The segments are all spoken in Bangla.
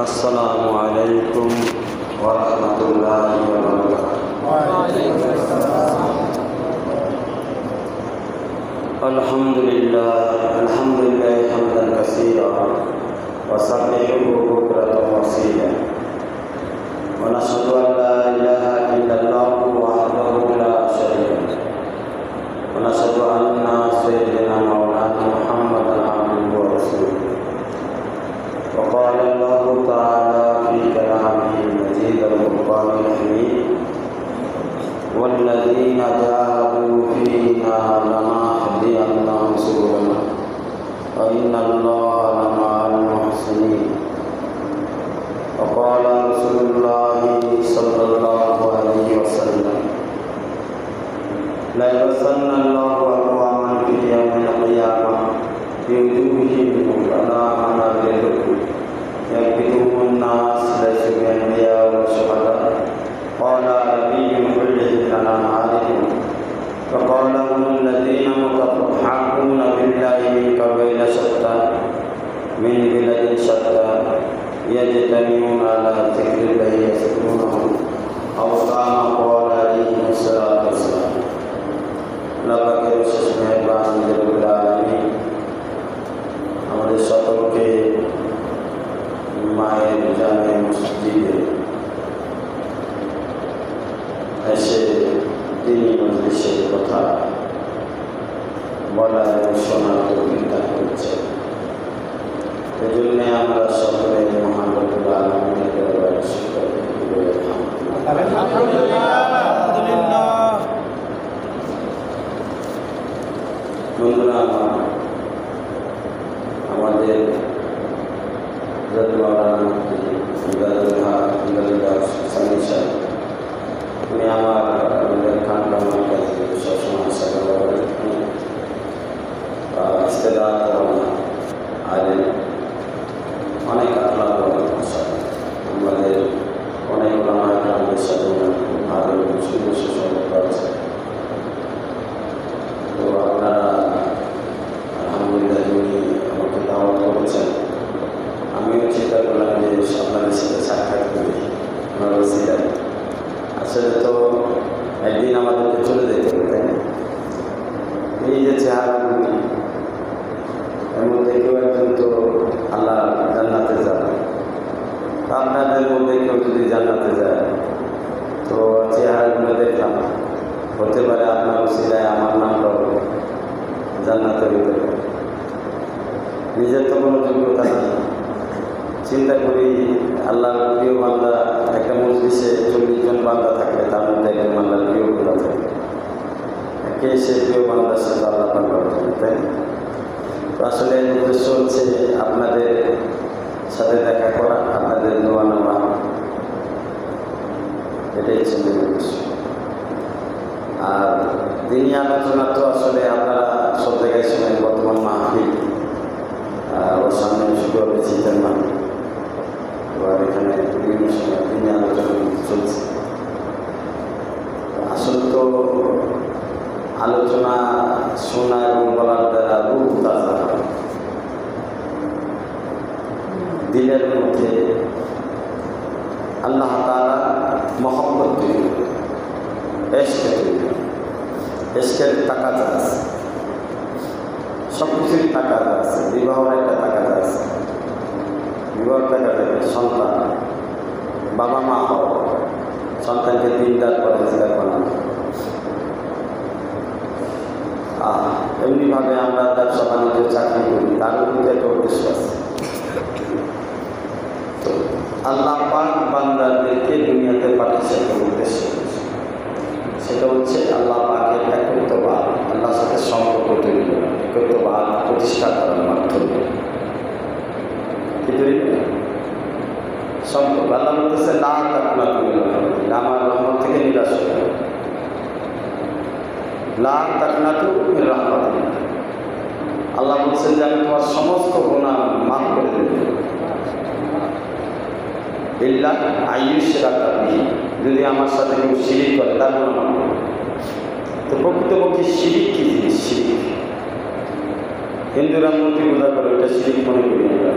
আসসালামু আলাইকুম ওয়া রাহমাতুল্লাহি ওয়া বারাকাতুহু। আলহামদুলিল্লাহ হামদান কাসীরা ওয়া সাব্বিহুহু বুকরাতান ওয়া আসীলা ওয়া নাশহাদু আন লা ইলাহা ইল্লাল্লাহু ওয়াহদাহু লা শারীকা লাহু ওয়া নাশহাদু আন্না সাইয়্যিদানা মাওলানা মুহাম্মাদান আবদুহু ওয়া রাসূলুহু। وقال الله تعالى في كلامه المجيد الفرقان الحميد والذين جاهدوا فينا لنهدينهم سبلنا وإن الله لمع المحسنين. وقال رسول الله صلى الله عليه وسلم لا يبعثن الله أقواما في يوم القيامة في وجوههم على منابرهم يكبتهم الناس ليسوا بأنبياء وشهداء قال نبي كلهم لنا عالم فقال هم الذين متحقون بالله من قبيل شتى من بلاد شتى يجتمعون على ذكر الله يذكرونه أو كما قال عليه الصلاة والسلام. لقد বিশেষ মেহরবান রব্বুল আলামিন আমাদের সকলকে মায়ের জামে মসজিদে এসে তিনি মজলিসের কথা বলা এবং শোনার তৌফিক দান করছেন। এই জন্য আমরা সকলে মহান রব্বুল আলামিনের দরবারে শুকরিয়া আলহামদুলিল্লাহ। বন্ধুরা, আমাদের উনি আমাদের খানকামার কাছে সবসময় সেবা করেন, ইস্তেদাদ আলেন, অনেক আল্লাহ আমাদের অনেক আমাদের সাথে ভালো সুন্দর সুসম্পর্ক আছে। তো আপনারা আলহামদুলিল্লাহ উনি আমাকে দাওয়াত করেছেন, আমিও চিন্তা করলাম যে আপনাদের সাথে সাক্ষাৎ করি। আমার ওসিলায় আসলে তো একদিন আমাদেরকে চলে যেতে হবে, তাই না? এই যে চেহারাগুলি এর মধ্যে কেউ একজন তো আল্লাহ জান্নাতে যাবে। আপনাদের মধ্যে কেউ যদি জান্নাতে যায় তো চেহারাগুলো দেখলাম, হতে পারে আপনার ওসিলায় আমার নামটাও জান্নাতে হতে পারে। নিজের তো কোনো যোগ্যতা নেই। চিন্তা করি আল্লাহর প্রিয় বান্দা, একটা মজলিসে 40 জন বান্দা থাকলে তার মধ্যে একজন আল্লাহর প্রিয় বান্দা থাকে, কে সে প্রিয় বান্দার সাথে আল্লাহ পাক, তাই না? তো আসলে উদ্দেশ্য হচ্ছে আপনাদের সাথে দেখা করা, আপনাদের দোয়া নেওয়া, এটাই হচ্ছে মেন উদ্দেশ্য। আর দিনই আলোচনা তো আসলে আপনারা সব জায়গায় শোনেন, বর্তমান মাহফিল ওর সামনে শুরু হবে চিন্তার মাহফিল, আর এখানে বিভিন্ন সময় দিনই আলোচনা চলছে। আসলে তো আলোচনা শোনা এবং বলার দ্বারা রূপ তাজা হয়, দিলের মধ্যে আল্লাহ তাআলা মহব্বত তৈরি করে, এশকের তাকাজা আছে, সব কিছুরই তাকাজা আছে। বিবাহর একটা তাকাজা আছে, বিবাহর তাকাজা সন্তান, বাবা মা হওয়া, সন্তানকে দিনদার পরহেজগার বানানো। এমনিভাবে আমরা ব্যবসা বাণিজ্য চাকরি করি, তারও কিন্তু একটা উদ্দেশ্য আছে। তো আল্লাহ পাক বান্দাদেরকে দুনিয়াতে পাঠিয়েছে একটা উদ্দেশ্য, সেটা হচ্ছে আল্লাহ পাকের একত্ববাদ, আল্লাহর সাথে সম্পর্ক তৈরি করা, একত্ববাদ প্রতিষ্ঠা করার মাধ্যমে কি তৈরি সম্পর্ক। আল্লাহ বলতেছে না তাকনাতু মিনার রাহমাতিল্লাহ, আমার রহমত থেকে নিরাশ হয়ে যাও, লা তাকনাতু মিনার রাহমাতিল্লাহ। আল্লাহ বলছেন যে আমি তোমার সমস্ত গুনাহ মাফ করে দেব, ইল্লা আইয়ুশরাকা বিহি, যদি আমার সাথে কেউ শিরিক করে তার গুনাহ মাফ। তো প্রকৃতপক্ষে শিরিক কি জিনিস? শিরিক হিন্দুরা মূর্তি পূজা করে, ওটা শিরিক মনে করি আমরা।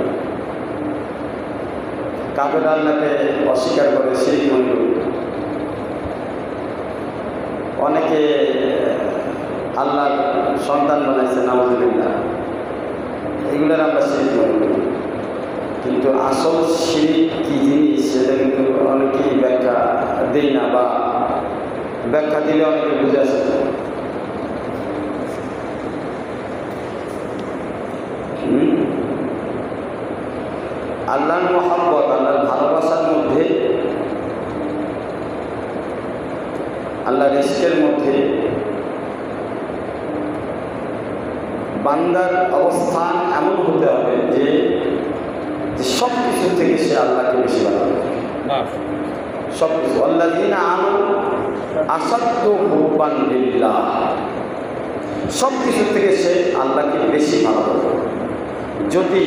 কাফেররা আল্লাহকে অস্বীকার করে, শিরিক মনে করি। অনেকে আল্লাহর সন্তান বানাইছে, নাউযুবিল্লাহ, এগুলোর আমরা শিরিক মনে করি। কিন্তু আসল শিরিক কী জিনিস সেটা কিন্তু অনেকেই ব্যাখ্যা দেই না, বা ব্যাখ্যা দিলে অনেকে বুঝে আসে। আল্লাহর মহব্বত, আল্লাহর ভালোবাসার মধ্যে, আল্লাহর ইশকের মধ্যে বান্দার অবস্থান এমন হতে হবে যে সব কিছু থেকে সে আল্লাহকে বেশি ভালোবাসে। সব কিছু, আল্লাযীনা আমানু আসাদ্দু হুব্বান লিল্লাহ, সব কিছু থেকে সে আল্লাহকে বেশি ভালোবাসে। যদি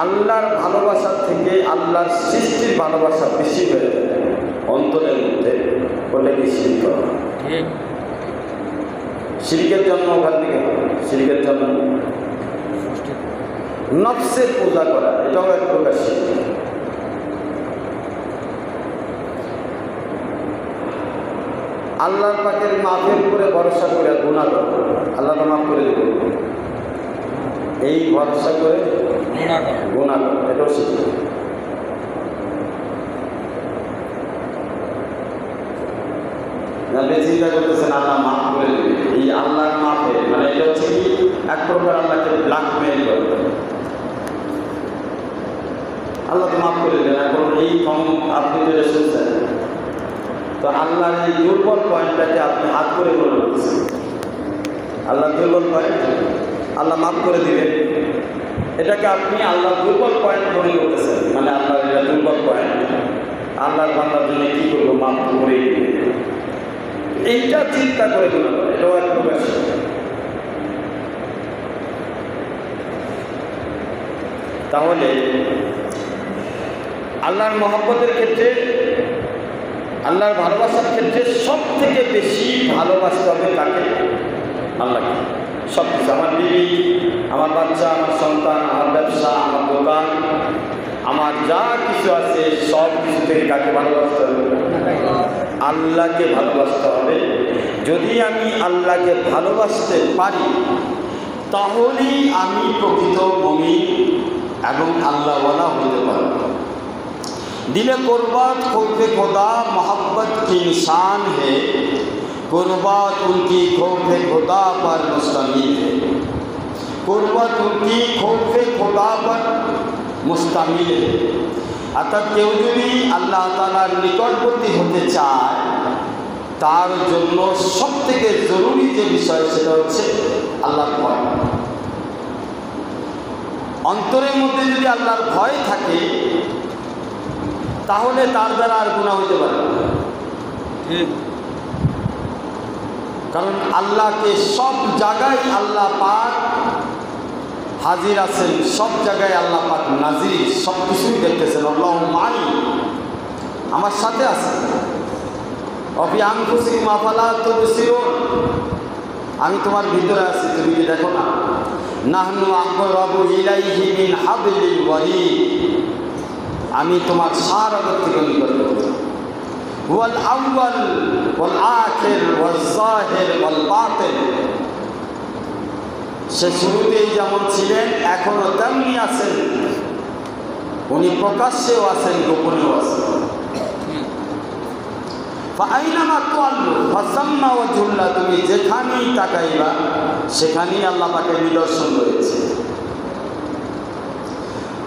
আল্লাহর ভালোবাসার থেকে আল্লাহর সৃষ্টির ভালোবাসা বেশি হয়ে যায় অন্তরের মধ্যে, বলে কি শিরিক করা? শিরিকের জন্ম ওখান থেকে, শিরিকের জন্ম নফসের পূজা করা, এটাও এক প্রকার শিরিক। আল্লাহর পাকের মাফের উপরে ভরসা করে গুনাহ করা, আল্লাহ তো মাফ করে দেবে, এই ভরসা করে গুনাহ করা, এটাও শিরিক। আপনি চিন্তা করতেছেন আল্লাহ মাফ করে দেবে, এই আল্লাহর মাফে মানে এটা হচ্ছে কি এক প্রকার আল্লাহকে ব্ল্যাকমেইল করে। আল্লাহ তো মাফ করে দেবেন, এখন এই আপনি যেটা শুনছেন, তো আল্লাহর এই দুর্বল পয়েন্টটাকে আপনি হাত করে বলে বলতেছেন। আল্লাহ দুর্বল পয়েন্ট, আল্লাহ মাফ করে দিবেন, এটাকে আপনি আল্লাহর দুর্বল পয়েন্ট মনে করতেছেন। মানে আল্লাহর এটা দুর্বল পয়েন্ট, আল্লাহর বান্দার জন্য কী করবো, মাফ করেই দিবে, এইটা চিন্তা করে দিল, এটাও এক প্রকার। তাহলে আল্লাহর মহব্বতের ক্ষেত্রে, আল্লাহর ভালোবাসার ক্ষেত্রে সব থেকে বেশি ভালোবাসতে হবে কাকে? আল্লাহকে। সব কিছু, আমার বিবি, আমার বাচ্চা, আমার সন্তান, আমার ব্যবসা, আমার দোকান, আমার যা কিছু আছে সব কিছু থেকে কাকে ভালোবাসতে হবে? আল্লাহকে ভালোবাসতে হবে। যদি আমি আল্লাহকে ভালোবাসতে পারি তাহলেই আমি প্রকৃত মুমিন এবং আল্লাহওয়ালা হতে পারব। दिले कुर्बात खौफे खुदा मोहब्बत की निशान है, कुर्बात उनकी खौफे खुदा पर मुस्तमिल है, कुर्बात उनकी खौफे खुदा पर मुस्तमिल है। अर्थात केउ यदि आल्लाह ताआलार निकटवर्ती होते चाय तार जन्य सबथेके जरूरी जे विषय सेटा हच्छे आल्लाहर भय। अंतरेर मध्य यदि आल्लाहर भय थाके ताहले तार द्वारा आर गुनाह हইতে পারে না। কারণ আল্লাহকে সব জায়গায় আল্লাহ পাক হাজির আছেন, সব জায়গায় আল্লাহ পাক নাজির, সব কিছুই দেখতেছেন। আল্লাহু মাই, আমার সাথে আছে। অফি আনফুসিকুম আফালা তুবসিরুন, আমি তোমার ভিতরে আছি, তুমি কি দেখো না? নাহনু আকরাবু ইলাইহি মিন হাবলিল ওয়ারিদ, আমি তোমার সারা থেকে নিকটবর্তী। ওয়াল আউয়াল ওয়াল আখির ওয়াল যাহির ওয়াল বাতিন, সে শুরুতেই যেমন ছিলেন এখনো তেমনি আছেন, উনি প্রকাশ্যেও আছেন, গোপনেও আছেন। ফাআইনামা তুআল্লু ফাসাম্মা ওয়াজহুল্লাহ, তুমি যেখানেই তাকাইবা সেখানেই আল্লাহ পাকের নিদর্শন রয়েছে।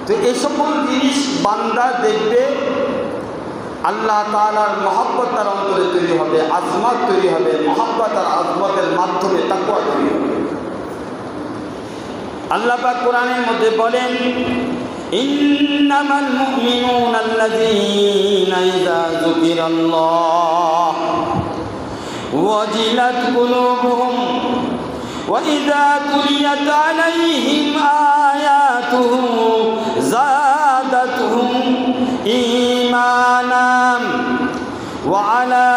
তো এই সকল জিনিস বান্দা দেখবে, আল্লাহ তাআলার মহব্বত তার অন্তরে তৈরি হবে, আজমত তৈরি হবে, মহব্বত আর আজমতের মাধ্যমে তাকওয়া তৈরি হবে। আল্লাহ পাক কোরআনের মধ্যে বলেন, ইন্নামাল মুমিনুনা আল্লাযীনা ইযা যুকিরাল্লাহ ওয়াজিলাত কুলুবুহুম ওয়া ইযা তুলিয়াত আলাইহিম আয়াতুহু যাদাতহুম ঈমানান ওয়া আলা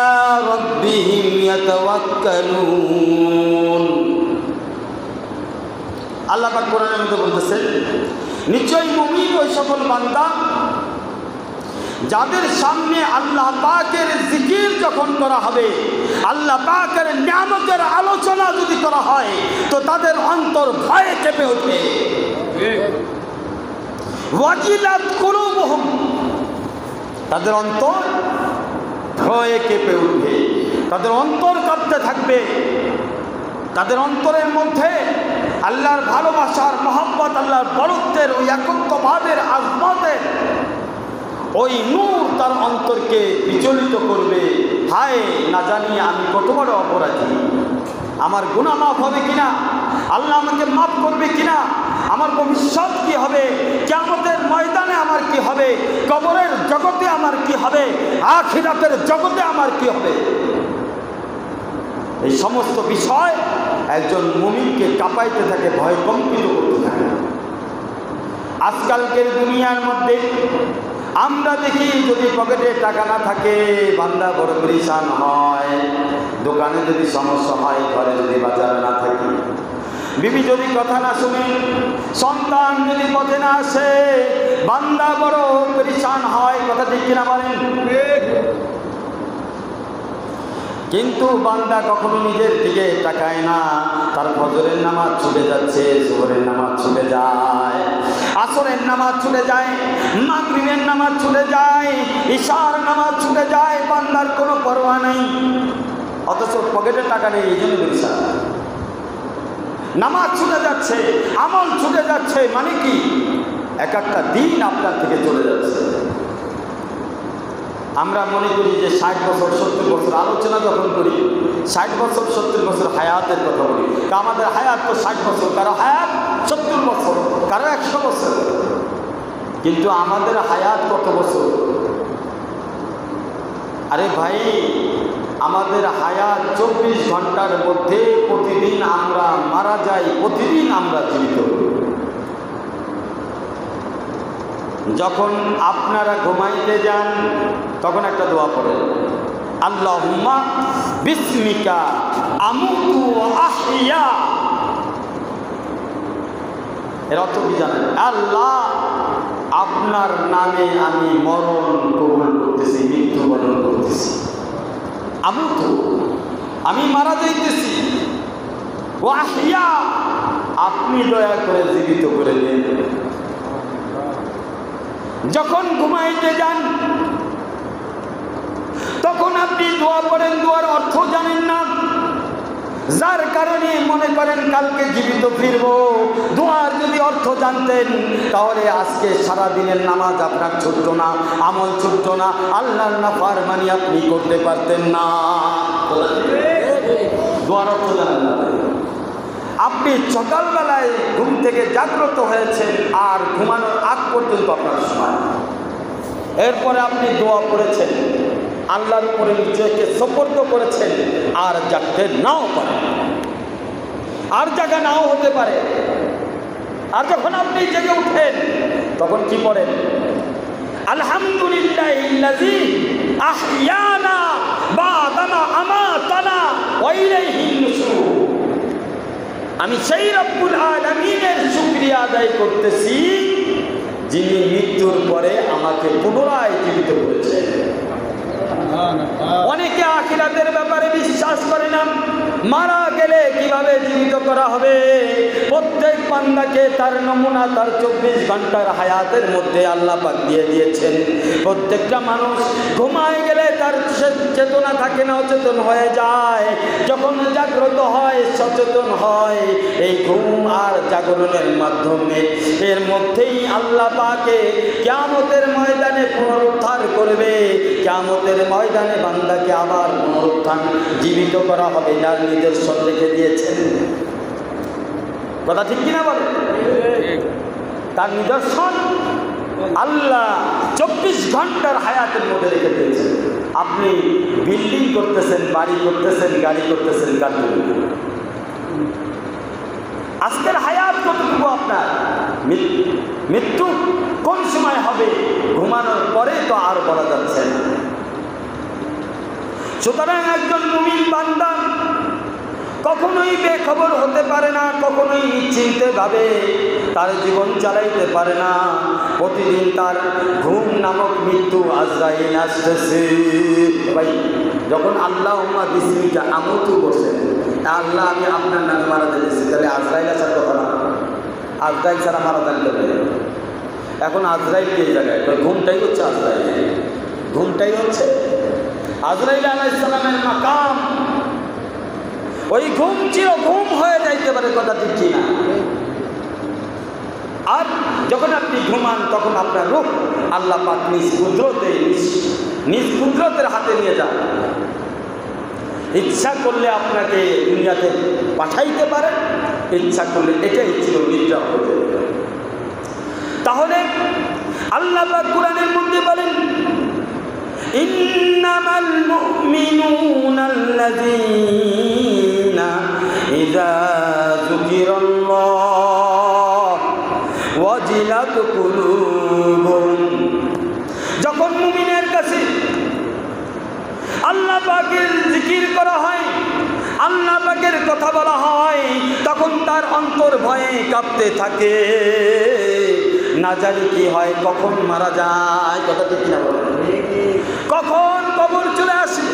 রাব্বিহিম ইয়াতাওয়াক্কালুন। আল্লাহ পাক কোরআনের মধ্যে বলতেছেন, নিশ্চয়ই মুমিন ওই সকল বান্দা যাদের সামনে আল্লাহ পাকের জিকির যখন করা হবে, আল্লাহ পাকের নিয়ামতের আলোচনা যদি করা হয়, তো তাদের অন্তর ভয়ে কেঁপে ওঠে। ওয়াজিলাত কুলুবুহুম, তাদের অন্তর ভয়ে কেঁপে উঠবে, তাদের অন্তর কাঁপতে থাকবে। তাদের অন্তরের মধ্যে আল্লাহর ভালোবাসার, মহব্বত, আল্লাহর বরত্বের, ওই একত্বভাবের, আজমতের ওই নূর তার অন্তরকে বিচলিত করবে। হায়, না জানি আমি কত বড় অপরাধী, আমার গুনাহ মাফ হবে কিনা, আল্লাহ আমাকে মাফ করবে কিনা, আমার ভবিষ্যৎ কি হবে, কিয়ামতের ময়দানে আমার কি হবে, কবরের জগতে আমার কি হবে, আখিরাতের জগতে আমার কি হবে। এই সমস্ত বিষয় একজন মুমিনকে কাঁপাইতে থাকে, ভয় কম্পিত করতে থাকে। আজকালকের দুনিয়ার মধ্যে আমরা দেখি, যদি পকেটে টাকা না থাকে বান্দা বড় পরেশান হয়, দোকানে যদি সমস্যা হয়, ঘরে যদি বাজার না থাকে, বিবি যদি কথা না শুনে, সন্তান যদি পথে না আসে, বান্দা বড় পরেশান হয়। কথা ঠিক কিনা বলেন? কিন্তু বান্দা কখনো নিজের দিকে তাকায় না। তার ফজরের নামাজ ছুটে যাচ্ছে, জোহরের নামাজ ছুটে যায়, আসরের নামাজ ছুটে যায়, মাগরিবের নামাজ ছুটে যায়, ইশার নামাজ ছুটে যায়, বান্দার কোনো পরোয়া নেই। অথচ পকেটে টাকা নেই, এই জন্য পরিশান। নামাজ ছুটে যাচ্ছে, আমল ছুটে যাচ্ছে, মানে কি এক একটা দিন আপনার থেকে চলে যাচ্ছে। আমরা মনে করি যে 60 বছর 70 বছর আলোচনা যখন করি, 60 বছর 70 বছর হায়াতের কথা বলি। তা আমাদের হায়াত তো 60 বছর, কারো হায়াত 70 বছর, কারো 100 বছর। কিন্তু আমাদের হায়াত কত বছর? আরে ভাই, আমাদের হায়াত 24 ঘন্টার মধ্যে প্রতিদিন আমরা মারা যাই, প্রতিদিন আমরা জীবিত। যখন আপনারা ঘুমাইতে যান তখন একটা দোয়া পড়েন, আল্লাহুম্মা বিসমিকা আমুতু ওয়া আহইয়া। এর অর্থ কি জানেন? আল্লাহ, আপনার নামে আমি মরণ কবুল করতেছি, মৃত্যুবরণ করতেছি। আমুতু, আমি মারা যাইতেছি, ওয়া আহইয়া, আপনি দয়া করে জীবিত করে দিন। যখন ঘুমাইতে যান তখন আপনি দোয়া করেন, দোয়ার অর্থ জানেন না, যার কারণে মনে করেন কালকে জীবিত ফিরব। দোয়ার যদি অর্থ জানতেন তাহলে আজকে সারা দিনের নামাজ আপনার ছুটত না, আমল ছুটত না, আল্লাহর নাফরমানি আপনি করতে পারতেন না। দোয়ার অর্থ জানেন না। আপনি সকালবেলায় ঘুম থেকে জাগ্রত হয়েছেন আর ঘুমানোর আগ পর্যন্ত আপনার সময়, এরপরে আপনি দোয়া করেছেন, আল্লাহর উপরে নিজেকে সুপর্দ করেছেন, আর জাগতে নাও পারে, আর জাগা নাও হতে পারে। আর যখন আপনি জেগে উঠেন তখন কি পড়েন? আলহামদুলিল্লাহিল্লাযী আহইয়ানা বা'দা আমাতানা ওয়া ইলাইহিন নুশুর। আমি সেই রব্বুল আলামিনের শুকরিয়া আদায় করতেছি যিনি মৃত্যুর পরে আমাকে পুনরায় জীবিত করেছেন। অনেকে আখিরাতের ব্যাপারে বিশ্বাস করে না, মারা গেলে কিভাবে জীবিত করা হবে। প্রত্যেক বান্দাকে তার নমুনা তার 24 ঘন্টার হায়াতের মধ্যে আল্লাহ পাক দিয়ে দিয়েছেন। প্রত্যেকটা মানুষ ঘুমায় গেলে তার চেতনা থাকে না, অচেতন হয়ে যায়। যখন জাগ্রত হয়, সচেতন হয়, এই ঘুম আর জাগরণের মাধ্যমে এর মধ্যেই আল্লাহ পাকে কিয়ামতের ময়দানে পুনরুদ্ধার করবে। কিয়ামতের ময়দানে বান্দাকে আবার পুনরুত্থান জীবিত করা হবে, যার নিদর্শন রেখে দিয়েছেন। কথা ঠিক কিনা বলে? তার নিদর্শন আল্লাহ 24 ঘন্টার হায়াতের মধ্যে রেখে দিয়েছেন। আপনি বিল্ডিং করতেছেন, বাড়ি করতেছেন, গাড়ি করতেছেন, কার জন্য? আজকের হায়াত কতটুকু আপনার? মৃত্যু কোন সময় হবে? ঘুমানোর পরে তো আর বলা যাচ্ছে না। সুতরাং একজন মুমিন বান্দা কখনোই বেখবর হতে পারে না, কখনোই নিশ্চিন্তভাবে তার জীবন চালাইতে পারে না। প্রতিদিন তার ঘুম নামক মৃত্যু আজরাইল আসতেছে। ভাই যখন আল্লাহুম্মা বিসমিকা আমুতু বসে, আল্লাহ আমি আপনার নামে মারা দিতেছি, তাহলে আজরাইল আসার কথা না? আজরাইল ছাড়া মারা যাবে। এখন আজরাইল কে জায়গায়? ঘুমটাই হচ্ছে আজরাইল, ঘুমটাই হচ্ছে আজরাইল আলাইহিস সালামের মাকাম। ওই ঘুম চির ঘুম হয়ে যাইতে পারে, কথা ঠিক কিনা? আর যখন আপনি ঘুমান তখন আপনার রূহ আল্লাহ পাক নিজ কুদরতের হাতে নিয়ে যান। ইচ্ছা করলে আপনাকে দুনিয়াতে পাঠাইতে পারে, ইচ্ছা করলে এটাই ছিল নিদ্রা হতে। তাহলে আল্লাহ পাক কুরআনের মধ্যে বলেন, ইন্নামাল মুমিনুনাল্লাযীনা ইযা যুকিরাল্লাহ ওয়াজিলাত কুলুবুহুম। যখন মুমিনের কাছে আল্লাহ পাকের জিকির করা হয়, আল্লাহ পাকের কথা বলা হয়, তখন তার অন্তর ভয়ে কাঁপতে থাকে। না জানি কি হয়, কখন মারা যায়, কথা ঠিক কিনা বলেন? কখন কবর চলে আসে,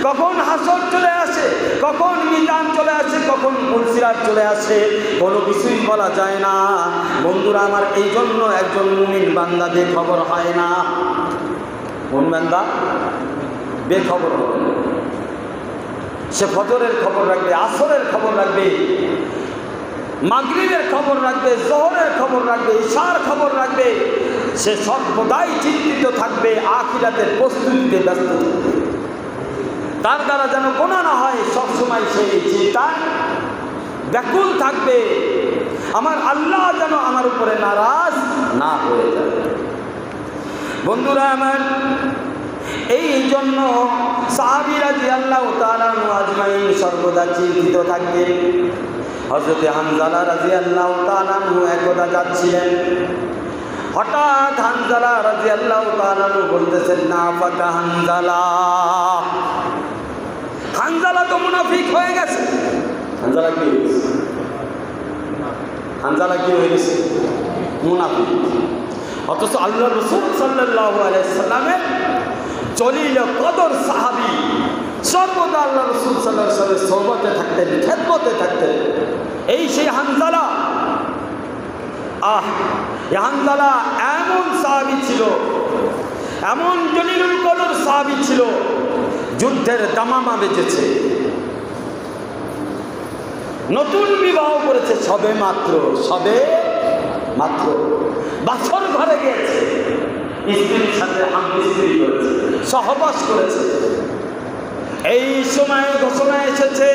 কখন হাসর চলে আসে, কখন মিজান চলে আসে, কখন পুলসিরাত চলে আসে, কোনো কিছুই বলা যায় না। বন্ধুরা আমার, এই জন্য একজন মুমিন বান্দা বেখবর হয় না। কোন বান্দা বেখবর হবে? সে ফজরের খবর রাখবে, আসরের খবর রাখবে, মাগরিবের খবর রাখবে, জোহরের খবর রাখবে, ইশার খবর রাখবে। সে সর্বদাই চিন্তিত থাকবে, আখিরাতের প্রস্তুতিতে ব্যস্ত থাকবে। তার দ্বারা যেন গোনা না হয়, সবসময় সেই চিন্তায় ব্যাকুল থাকবে, আমার আল্লাহ যেন আমার উপরে নারাজ না হয়ে যায়। বন্ধুরা আমার, এই জন্য সাহাবী রাদিয়াল্লাহু তাআলা আজমাইন সর্বদা চিন্তিত থাকতেন। হযরত হানজালা রাদিয়াল্লাহু তাআলা একদা যাচ্ছিলেন, হঠাৎ হানজালা রাদিয়াল্লাহু তাআলা বলতেছেন, না ফাকা হানজালা। হানজালা তো মুনাফিক হয়ে গেছে। হানজালা কি হয়েছে? হানজালা কি হয়ে গেছে? মুনাফিক। অথচ আল্লাহ রাসূল সাল্লাল্লাহু আলাইহি সাল্লামের জলিল কদর সাহাবী, সর্বদা আল্লাহ রাসূল সাল্লাল্লাহু আলাইহি ওয়াসাল্লামের সোহবতে থাকতেন, খেদমতে থাকতেন। এই সেই হানজালা। হানজালা এমন সাহাবী ছিল, এমন জলিলুল কদর সাহাবী ছিল, যুদ্ধের দামামা বেজেছে, নতুন বিবাহ করেছে, সবে মাত্র বাছর ঘরে গিয়েছে, স্ত্রীর সাথে স্ত্রী করেছে, সহবাস করেছে। এই সময় ঘোষণা এসেছে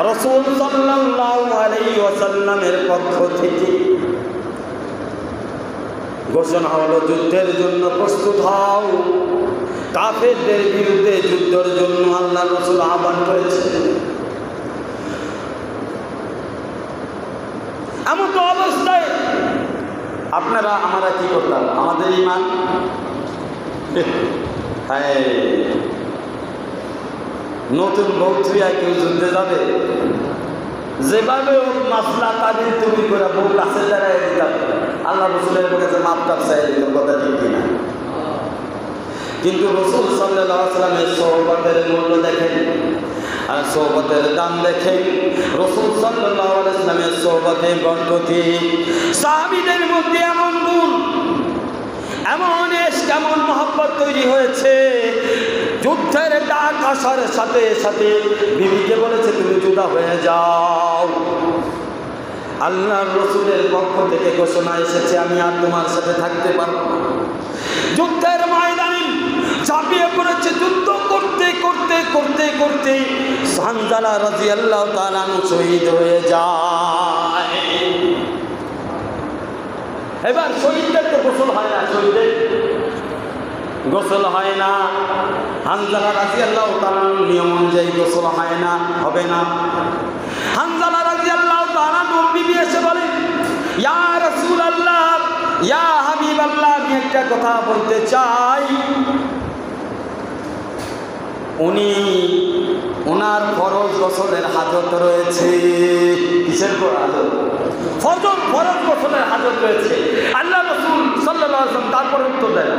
রাসূল সাল্লাল্লাহু আলাইহি ওয়াসাল্লামের পক্ষ থেকে, ঘোষণা হলো যুদ্ধের জন্য প্রস্তুত হও। কাফেরদের বিরুদ্ধে যুদ্ধের জন্য আল্লাহ রাসূল আহ্বান করেছেন। এমন তো অবস্থায় আমরা কি করতাম? আমাদের ঈমান, নতুন বউ থুইয়া কেউ যুদ্ধে যাবে, যেভাবে মাসলা তাদের তুমি করে বউ কাছে দাঁড়াই দিতাম, আল্লাহ রাসূলের কাছে মাপ টাপ চাই দিত, কথা ঠিক কিনা? কিন্তু রাসূল সাল্লাল্লাহু আলাইহি ওয়াসাল্লামের সোহবতের মূল্য দেখেন আর সোহবতের দাম দেখেন। রাসূল সাল্লাল্লাহু আলাইহি ওয়াসাল্লামের সোহবতে বরকতি, সাহাবীদের মধ্যে এমন গুণ, এমন ইশক, এমন মহব্বত তৈরি হয়েছে, যুদ্ধের ডাক আসার সাথে সাথে বিবিকে বলেছে, তুমি জুদা হয়ে যাও। আল্লাহর রাসূলের পক্ষ থেকে ঘোষণা এসেছে, আমি আর তোমার সাথে থাকতে পারবো না। যুদ্ধের ময়দানে ঝাঁপিয়ে পড়েছে, যুদ্ধ করতে করতে করতে করতে হানজালা রাদিয়াল্লাহু তাআলা শহীদ হয়ে যায়। এবার শহীদদের তো গোসল হয় না, শহীদদের গোসল হয় না। হানজালা রাদিয়াল্লাহু তাআলা নিয়ম অনুযায়ী গোসল হয় না, হবে না। হানজালা রাদিয়াল্লাহু তাআলা বিবি এসে বলে, ইয়া রাসূলুল্লাহ, ইয়া হাবিবাল্লাহ, আমি একটা কথা বলতে চাই। উনি ওনার ফরজ গোসলের হাজত রয়েছে। কিসের হাজত? ফরজ গোসলের হাজত রয়েছে। আল্লাহ রাসূল সাল্লাল্লাহু আলাইহি ওয়াসাল্লাম তারপরে উত্তর দেন।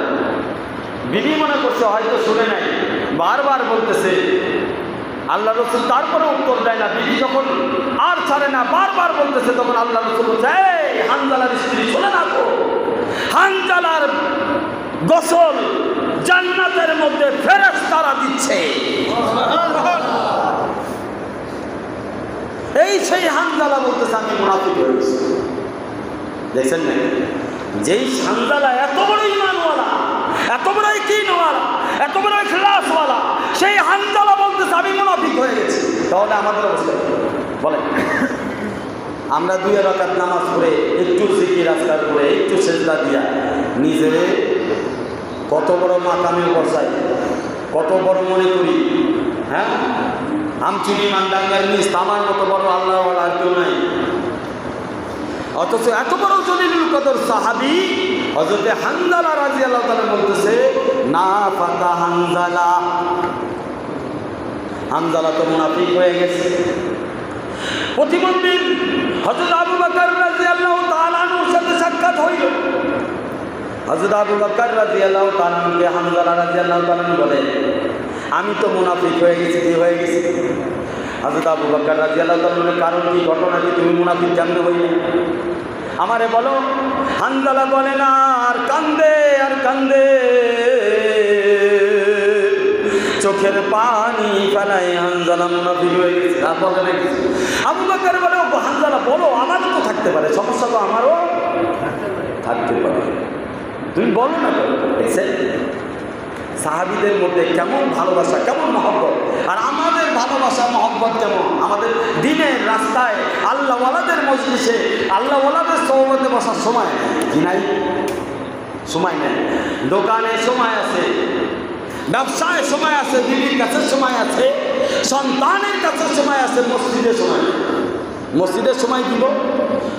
বিবি মনে করছে হয়তো শুনে নাই, বারবার বলতেছে। আল্লাহ রাসূল তারপরে উত্তর দেয় না। বিবি যখন আর ছাড়ে না, বারবার বলতেছে, তখন আল্লাহ রাসূল বলছে, এই হানজালার স্ত্রী শুনে রাখো, হানজালার গোসল জান্নাতের মধ্যে ফেরেশতারা দিচ্ছে। এই সেই হানজালা বলতেছে আমি মুনাফিক হয়ে গেছি। দেখছেন না, যেই হানজালা এত বড় ঈমানওয়ালা, এত বড় ইকিনওয়ালা, এত বড় ইখলাসওয়ালা, সেই হানজালা বলতেছে আমি মুনাফিক হয়ে গেছি। তাহলে আমাদের অবস্থা বলেন, আমরা 2 রাকাত নামাজ পড়ে একটু জিকির আজকার করে একটু সেজদা দিয়া নিজে কত বড় মাকামে বসাই, কত বড় মনে করি। হ্যাঁ, আমচুরি মান্ডাঙ্গার নিজ আমার মতো বড় আল্লাহওয়ালা আর কেউ নাই। অথচ এত বড় জলিলুল কদর সাহাবী হযরতে হানজালা রাদিয়াল্লাহু তাআলা বলতেছে, না ফাতা হানজালা তো মুনাফিক হয়ে গেছে। প্রতিমন্দির হযরত আবু বকর রাদিয়াল্লাহু তাআলা আনহুর সাথে সাক্ষাৎ হইল। হযরত আবু বকর রাদিয়াল্লাহু তাআলা আনহুকে হানজালা রাদিয়াল্লাহু তাআলা বলে, আমি তো মুনাফিক হয়ে গেছি। কি হয়ে গেছি? হযরত আবু বকর রাদিয়াল্লাহু তাআলা কারণ কি, ঘটনা কি, তুমি মুনাফিক কেমনে হইলে আমারে বলো। হানজালা বলে না, আর কান্দে আর কান্দে, চোখের পানি ফেলাই হানজালা মুনাফিক হয়ে গেছে। আবু বকর বলে, হানজালা বলো, আমারও তো থাকতে পারে, সমস্যা তো আমারও থাকতে পারে, তুমি বলো না। বলো। দেখছেন সাহাবীদের মধ্যে কেমন ভালোবাসা, কেমন মহব্বত, আর আমাদের ভালোবাসা মহব্বত কেমন। আমাদের দিনের রাস্তায় আল্লাহওয়ালাদের মজলিসে আল্লাহওয়ালাদের সোহবতে বসার সময় কি নাই? সময় নেই। দোকানে সময় আছে, ব্যবসায় সময় আছে, দিদির কাছে সময় আছে, সন্তানের কাছে সময় আছে, মসজিদে সময় নেই। মসজিদের সময় দিব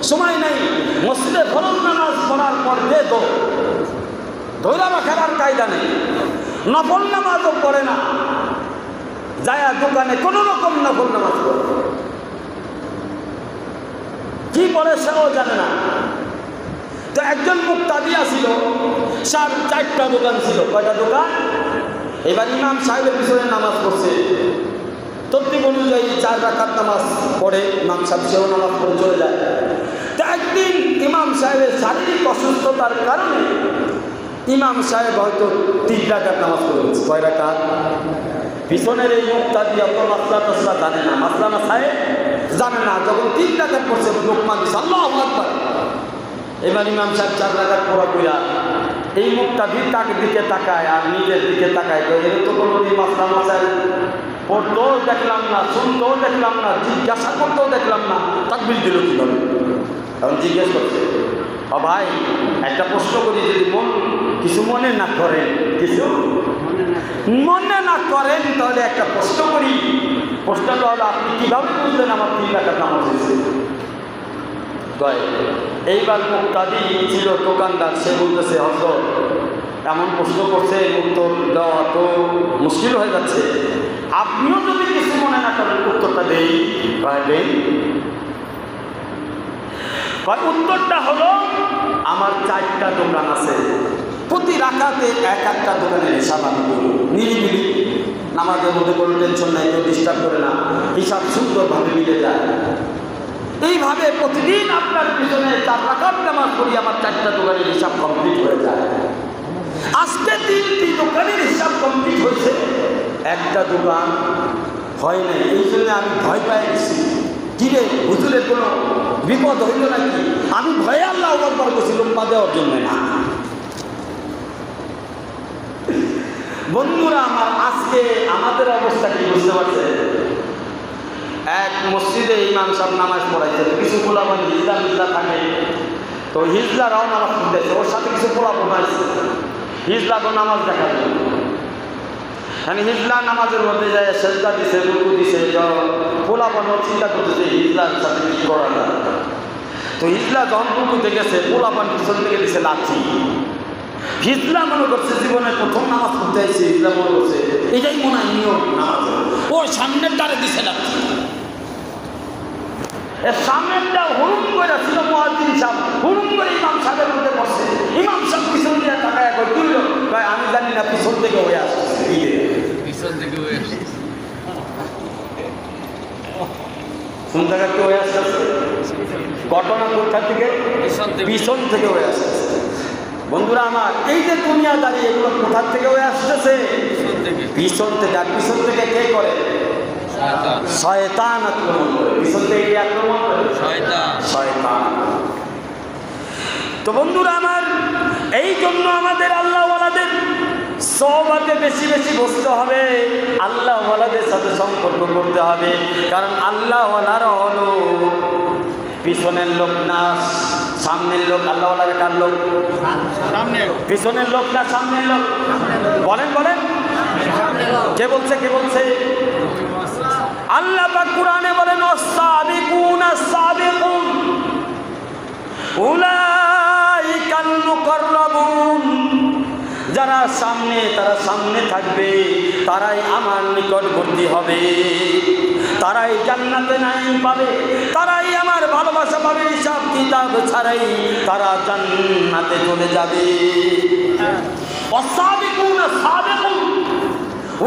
সময় নেই। মসজিদে ফরজ নামাজ পড়ার পর দে তো ধৈরা রাখার আর কায়দা নেই। নফল নামাজও পড়ে না, যায় দোকানে কোনো রকম নফল নামাজ পড়ে, কি পড়ে সেও জানে না। তো একজন মুক্তাদিয়া ছিল, 4টা দোকান ছিল। কয়টা দোকান? এবার ইমাম সাহেবের পিছনে নামাজ পড়ছে, তরতিব অনুযায়ী 4 রাকাত নামাজ পড়ে, ইমাম সাহেব সেও নামাজ পড়ে চলে যায়। তো একদিন ইমাম সাহেবের শারীরিক অসুস্থতার কারণে ইমাম সাহেব হয়তো 3 রাকাত নামাজ পড়েছে। কয় রাকাত? পিছনের এই মুক্তাদি অত মাসলা টাসলা জানে না, মাসলা না সাহেব জানে না। যখন 3 রাকাত পড়ছে, লোকমান দিছে আল্লাহু আকবার। এবার ইমাম সাহেব 4 রাকাত পড়া কইরা এই মুক্তাদি তার দিকে তাকায় আর নিজের দিকে তাকায়। তো এর তো কোনো মাসলা মাসাইল পড়তেও দেখলাম না, শুনতেও দেখলাম না, জিজ্ঞাসা করতেও দেখলাম না, তাকবীর দিল কীভাবে? কারণ জিজ্ঞেস করছে, ও ভাই একটা প্রশ্ন করি, যদি কিছু মনে না করেন, কিছু মনে না করেন, তাহলে একটা প্রশ্ন করি। প্রশ্নটা হলো, আপনি কীভাবে বুঝলেন আমার 3 রাকাত নামাজ হয়েছে? এইবার মুক্তাদি ছিল দোকানদার, সে বলতেছে, হযরত এমন প্রশ্ন করছে, উত্তর দেওয়া তো মুশকিল হয়ে যাচ্ছে, আপনিও যদি কিছু মনে না করেন উত্তরটা দেই। উত্তরটা হলো, আমার 4টা দোকান আছে, প্রতি রাকাতে 1-1টা দোকানের হিসাব আমি করি, নিরিবিলি নামাজের মধ্যে কোনো টেনশন নাই, কেউ ডিস্টার্ব করে না, হিসাব সুন্দরভাবে মিলে যায়। এইভাবে প্রতিদিন আপনার পিছনে 4 রাকাত নামাজ পড়ি, আমার 4টা দোকানের হিসাব কমপ্লিট হয়ে যায়। আজকে 3টি দোকানের হিসাব কমপ্লিট হয়েছে, 1টা দোকান হয় নাই। এই জন্য আমি ভয় পেয়ে গেছি। কিরে হুজুরের কোনো বিপদ হইল নাকি? আমি ভয়ে আল্লাহু আকবার করছি, লম্বা দেওয়ার জন্য না। বন্ধুরা আমার, আজকে আমাদের অবস্থা কি বুঝতে পারছে? এক মসজিদে ইমাম সাহেব নামাজ পড়াইছে, কিছু পোলাপান হিজলা থাকে, তো হিজলারাও নামাজ পড়তেছে, ওর সাথে কিছু পোলাপান আছে, হিজলাকে নামাজ দেখাবে। মানে হিজলা নামাজের মধ্যে যায় সেজদা দিছে, রুকু দিছে, পোলাপান চিন্তা করতেছে হিজলার সাথে কি করা যায়। তো হিজলা যখন রুকুতে গেছে, পোলাপান পিছন থেকে দিছে লাঠি, হিজলা মনে করছে জীবনে প্রথম নামাজ পড়তে আসছে, হিজলা মনে করছে এটাই মনে হয় নিয়ম নামাজ। ও সামনের দ্বারে দিছে ডাকছে, সামনেরটা হুড়ুম করে ছিল মুয়াজ্জিন সাহেব, হুড়ুম করে ইমাম সাহেবের মধ্যে বসে। ইমাম সাহেব পিছন দিয়ে তাকায় কই কি হলো? কয় আমি জানি না, পিছন থেকে হয়ে আসছে। পিছন থেকে হয়ে আসছে। কোন জায়গা থেকে হয়ে আসছে? ঘটনা কোথা থেকে? পিছন থেকে হয়ে আসছে। বন্ধুরা আমার, এই যে দুনিয়াদারি এগুলো কোথা থেকে হয়ে আসতেছে? পিছন থেকে। আর পিছন থেকে কে করে? শয়তান আক্রমণ করে। পিছন থেকে কে আক্রমণ করে? শয়তান। তো বন্ধুরা আমার, এই জন্য আমাদের আল্লাহওয়ালাদের সহবাতে বেশি বেশি বসতে হবে, আল্লাহওয়ালাদের সাথে সম্পর্ক করতে হবে। কারণ আল্লাহওয়ালারা হলো পিছনের লোক না সামনের লোক। আল্লাহওয়ালারা কার লোক? পিছনের লোক না সামনের লোক? বলেন বলেন, কে বলছে? কে বলছে? আল্লাহ পাক কোরআনে বলেন ওয়াস-সাবিকুন আস-সাবিকুন উলাইকাল মুকাররাবুন। যারা সামনে, তারা সামনে থাকবে, তারাই আমার নিকটবর্তী হবে, তারাই জান্নাতে নাঈম পাবে, তারাই আমার ভালোবাসা পাবে। হিসাব কিতাব ছাড়াই তারা জান্নাতে চলে যাবে। ওয়াস-সাবিকুন আস-সাবিকুন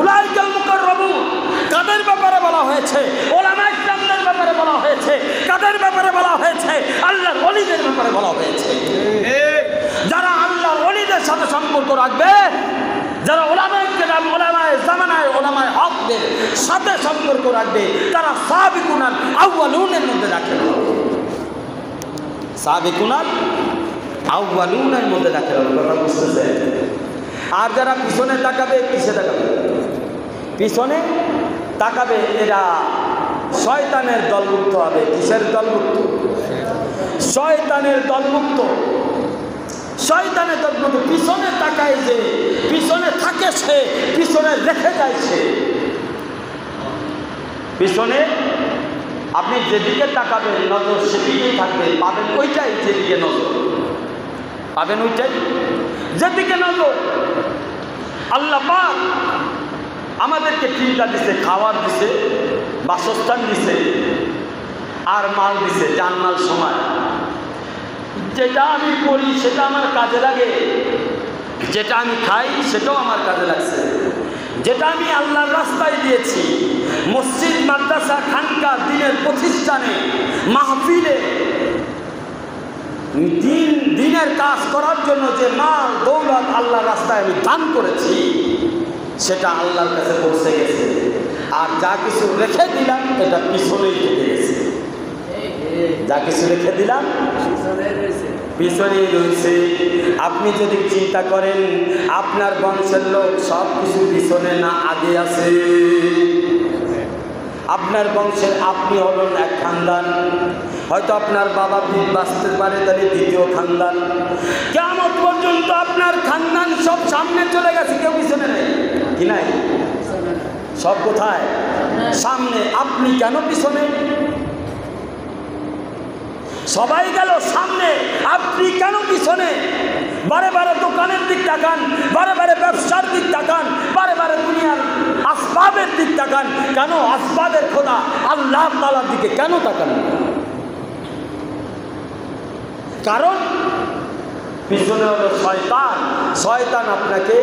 উলাইকাল মুকাররাবুন। কাদের ব্যাপারে বলা হয়েছে? উলামায়ে কেরামদের ব্যাপারে বলা হয়েছে। কাদের ব্যাপারে বলা হয়েছে? আল্লাহর ওলিদের ব্যাপারে বলা হয়েছে। যারা আল্লাহর ওলিদের সাথে সম্পর্ক রাখবে, যারা উলামায়ে কেরাম, উলামায়ে জামানায়, উলামায়ে হকদের সাথে সম্পর্ক রাখবে, তারা সাবিকুনাল আউয়ালুনের মধ্যে রাখবে। সাবিকুনাল আউয়ালুনের মধ্যে রাখবে। কথা বুঝতেছে? আর যারা পিছনে তাকাবে, কিসে তাকাবে? পিছনে তাকাবে, এরা শয়তানের দলমুক্ত হবে। কিসের দলমুক্ত? শয়তানের দলমুক্ত। শয়তানের দলমুক্ত। পিছনে তাকায় যে, পিছনে থাকে সে, পিছনে রেখে যায় সে। পিছনে আপনি যেদিকে তাকাবেন নজর সেদিকেই থাকবে, পাবেন ওইটাই। যেদিকে নজর পাবেন ওইটাই, যেদিকে নজর। আল্লাহ পাক আমাদেরকে চিন্তা দিছে, খাওয়ার দিছে, বাসস্থান দিছে, আর মাল দিছে, জানমাল সময়। যেটা আমি করি সেটা আমার কাজে লাগে, যেটা আমি খাই সেটাও আমার কাজে লাগছে। যেটা আমি আল্লাহর রাস্তায় দিয়েছি, মসজিদ, মাদ্রাসা, খানকা, দিনের প্রতিষ্ঠানে, মাহফিলে, দিনের কাজ করার জন্য যে মাল দৌলত আল্লাহর রাস্তায় আমি দান করেছি, সেটা আল্লাহর কাছে পৌঁছে গেছে। আর যা কিছু রেখে দিলাম, এটা পিছনেই থেকে গেছে। যা কিছু রেখে দিলাম পিছনেই রয়েছে। আপনি যদি চিন্তা করেন আপনার বংশের লোক সব কিছু পিছনে না আগে আছে, আপনার বংশের আপনি হলেন এক খানদান, হয়তো আপনার বাবা বাঁচতে পারে, তাহলে দ্বিতীয় খানদান। কিয়ামত পর্যন্ত আপনার খানদান সব সামনে চলে গেছে, কেউ পিছনে নেই। কি নাই? সব কোথায়? সামনে। আপনি কেন পিছনে? সবাই গেল সামনে, আপনি কেন পিছনে? বারে বারে দোকানের দিক তাকান, বারে বারে ব্যবসার দিক তাকান, বারে বারে দুনিয়ার আসবাবের দিক তাকান। কেন? আসবাবের খোদা আল্লাহ তাআলার দিকে কেন তাকান? কারণ পিছনে হলো শয়তান। শয়তান আপনাকে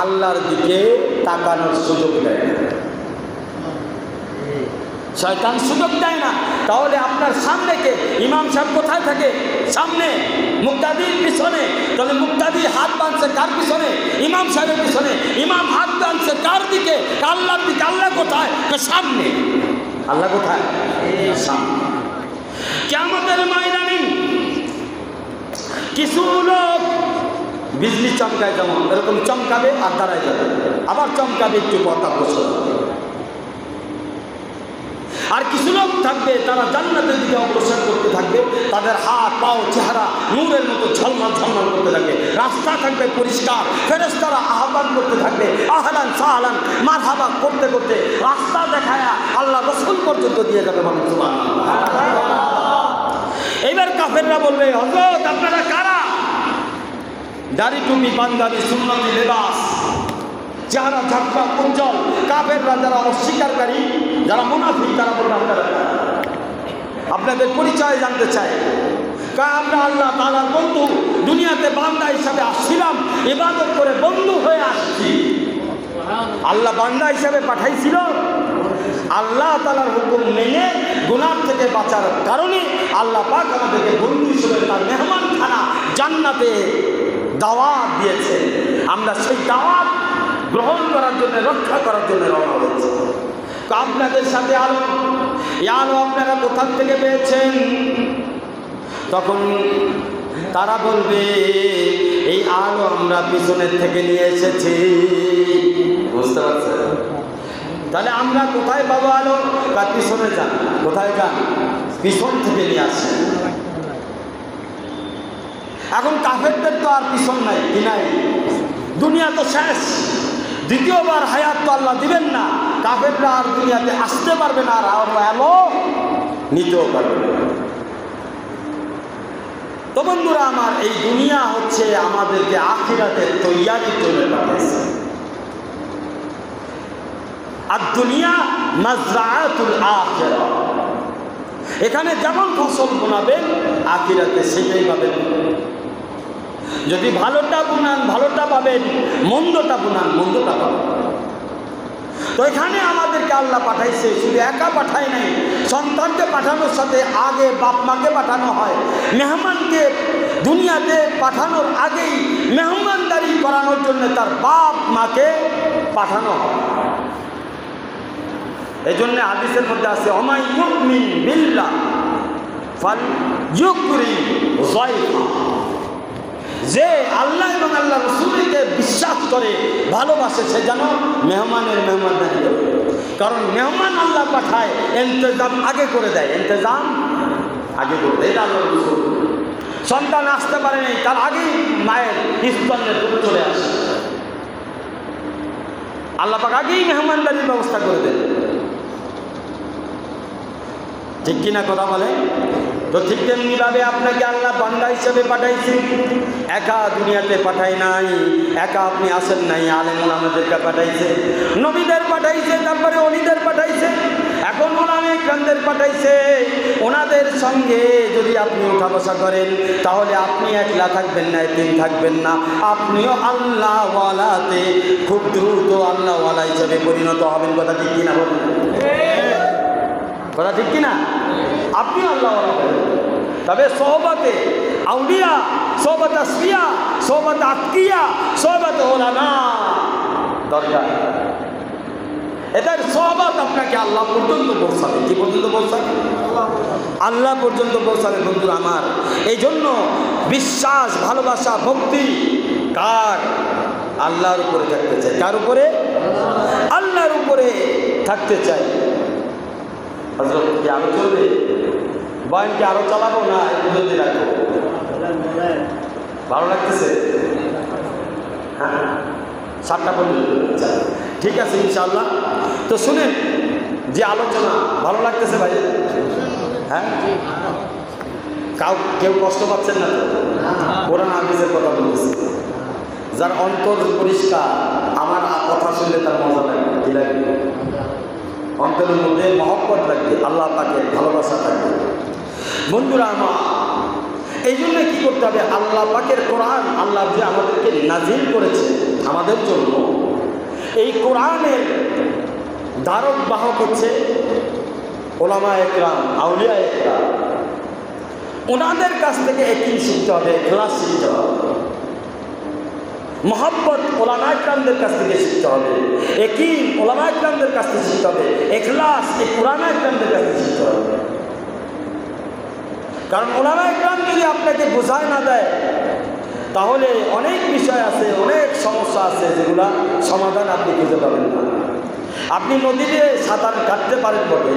আল্লাহর দিকে তাকানোর সুযোগ দেয় না। শয়তান সুযোগ দেয় না। তাহলে আপনার সামনে কে? ইমাম সাহেব কোথায় থাকে? সামনে। মুক্তাদির পিছনে। তাহলে মুক্তাদি হাত বাঁধছে কার পিছনে? ইমাম সাহেবের পিছনে। ইমাম হাত বাঁধছে কার দিকে? আল্লাহর দিকে। আল্লাহ কোথায়? সামনে। আল্লাহ কোথায়? সামনে। কিয়ামতের ময়দানে কিছু লোক বিজলি চমকায়, যেমন এরকম চমকাবে আর দাঁড়ায় যাবে, আবার চমকাবে, একটু কথা বসে। আর কিছু লোক থাকবে তারা জান্নাতের দিকে অগ্রসর করতে থাকবে, তাদের হাত পাও চেহারা নূরের মতো ঝলমল ঝলমল করতে থাকবে। রাস্তা থাকবে পরিষ্কার, ফেরেশতারা আহ্বান করতে থাকবে, আহলান সাহলান মারহাবা করতে করতে রাস্তা দেখায় আল্লাহ রাসূল পর্যন্ত দিয়ে যাবে। এইবার কাফেররা বলবে, হযরত আপনারা কারা? দাড়ি টুপি পাঞ্জাবি সুন্নতি লেবাস, চেহারা ঝাপটা উজ্জ্বল। কাফেররা যারা অস্বীকারী, যারা মুনাফিক, তারা বলবে আপনাদের পরিচয় জানতে চায়। আমরা আল্লাহ তাআলার বন্ধু, দুনিয়াতে বান্দা হিসাবে আসছিলাম, ইবাদত করে বন্ধু হয়ে আসছি। আল্লাহ বান্দা হিসাবে পাঠাইছিল, আল্লাহ তাআলার হুকুম মেনে গুনাহ থেকে বাঁচার কারণে আল্লাহ পাক আমাদেরকে বন্ধু হিসেবে তার মেহমানখানা জান্নাতে দাওয়াত দিয়েছে। আমরা সেই দাওয়াত গ্রহণ করার জন্য, রক্ষা করার জন্য রওনা হয়েছি। আপনাদের সাথে আলো, এই আলো আপনারা কোথা থেকে পেয়েছেন? তখন তারা বলবে এই আলো আমরা পিছনের থেকে নিয়ে এসেছি। বুঝতে পারছেন? তাহলে আমরা কোথায় পাবো আলো? তার পিছনে যান। কোথায় যান? পিছন থেকে নিয়ে আসেন। এখন কাফেরদের তো আর পিছন নাই, কি নাই? দুনিয়া তো শেষ, দ্বিতীয়বার হায়াত তো আল্লাহ দিবেন না। কাফেররা আর দুনিয়াতে আসতে পারবে না, আর আলো নিতেও পারবে না। তো বন্ধুরা আমার, এই দুনিয়া হচ্ছে আমাদেরকে আখিরাতের তৈয়ারির জন্য পাঠাইছে। আর দুনিয়া মাজরাআতুল আখিরা, এখানে যেমন ফসল বোনাবেন আখিরাতে সেটাই পাবেন। যদি ভালোটা বুনান ভালোটা পাবেন, মন্দটা বুনান মন্দটা পাবেন। তো এখানে আমাদেরকে আল্লাহ পাঠাইছে, শুধু একা পাঠায় নাই। সন্তানকে পাঠানোর সাথে আগে বাপ মাকে পাঠানো হয়। মেহমানকে দুনিয়াতে পাঠানোর আগেই মেহমানদারি করানোর জন্য তার বাপ মাকে পাঠানো হয়। এই জন্য হাদিসের মধ্যে আছে ওমাই ইউমিন বিল্লাহ ফালইউকরিম যায়ফা, যে আল্লাহ এবং আল্লাহ রাসূলকে বিশ্বাস করে ভালোবাসে সে যেন মেহমানের মেহমানদারি করে। কারণ মেহমান আল্লাহ পাঠায়, ইন্তজাম আগে করে দেয়, ইন্তজাম আগে করে দেয়। এটা আল্লাহ রাসূল। সন্তান আসতে পারে নাই, তার আগেই মায়ের স্তনের দুধ চলে আসে। আল্লাহ পাক আগেই মেহমানদারির ব্যবস্থা করে দেন। ঠিক কিনা কথা বলে? তো ঠিক তেমনিভাবে আপনাকে আল্লাহ বান্দা হিসেবে পাঠাইছে, একা দুনিয়াতে পাঠাই নাই, একা আপনি আসেন নাই। আলেম ওলামাদেরকে পাঠাইছে, নবীদের পাঠাইছে, তারপরে অলিদের পাঠাইছে, এখন ওলামে কেরামদের পাঠাইছে। ওনাদের সঙ্গে যদি আপনি উঠা বসা করেন তাহলে আপনি একলা থাকবেন না, এতিম থাকবেন না। আপনিও আল্লাহওয়ালাতে খুব দ্রুত আল্লাহওয়ালা হিসেবে পরিণত হবেন। কথা ঠিক কিনা বলুন? কথা ঠিক কিনা? আপনি আল্লাহ হবেন। তবে সোহবতে আউলিয়া, সোহবত আসফিয়া, সোহবত আতকিয়া, সোহবত ওলামা দরকার। এদের সোহবত আপনাকে আল্লাহ পর্যন্ত পৌঁছাবে। কি পর্যন্ত পৌঁছাবে? আল্লাহ পর্যন্ত পৌঁছাবে। বন্ধুরা আমার, এই জন্য বিশ্বাস, ভালোবাসা, ভক্তি কার? আল্লাহর উপরে থাকতে চাই। কার উপরে? আল্লাহর উপরে থাকতে চাই। হযরত কি আরো চলবে? বয়ানকে আরো চালাবো না একটু যদি রাখবো? ভালো লাগতেছে? হ্যাঁ, 7টা পর্যন্ত ঠিক আছে ইনশাআল্লাহ। তো শুনেন যে আলোচনা ভালো লাগতেছে ভাই? হ্যাঁ, কেউ কষ্ট পাচ্ছেন না তো? কোরআন হাদিসের কথা বলতেছে। যার অন্তর পরিষ্কার, আমার কথা শুনলে তার মজা লাগে। কি লাগে? অন্তরের মধ্যে মহব্বত লাগবে, আল্লাহ পাকের ভালোবাসা থাকবে। বন্ধুরা আমার, এই জন্য কী করতে হবে? আল্লাহ পাকের কোরআন, আল্লাহ যে আমাদেরকে নাজিল করেছে আমাদের জন্য, এই কোরআনের ধারক বাহক হচ্ছে ওলামা একরাম, আউলিয়া একরাম। ওনাদের কাছ থেকে একই শিখতে হবে, ক্লাস শিখতে হবে। মোহাব্বত ওলামা একরামদের কাছ থেকে শিখতে হবে, একই ওলামা একরামদের কাছ থেকে শিখতে হবে, এখলাস এই কোরআন একরামদের কাছ থেকে শিখতে হবে। কারণ ওলামা একরাম যদি আপনাকে বোঝায় না দেয় তাহলে অনেক বিষয় আছে, অনেক সমস্যা আছে যেগুলা সমাধান আপনি খুঁজে পাবেন না। আপনি নদীতে সাঁতার কাটতে পারেন বটে,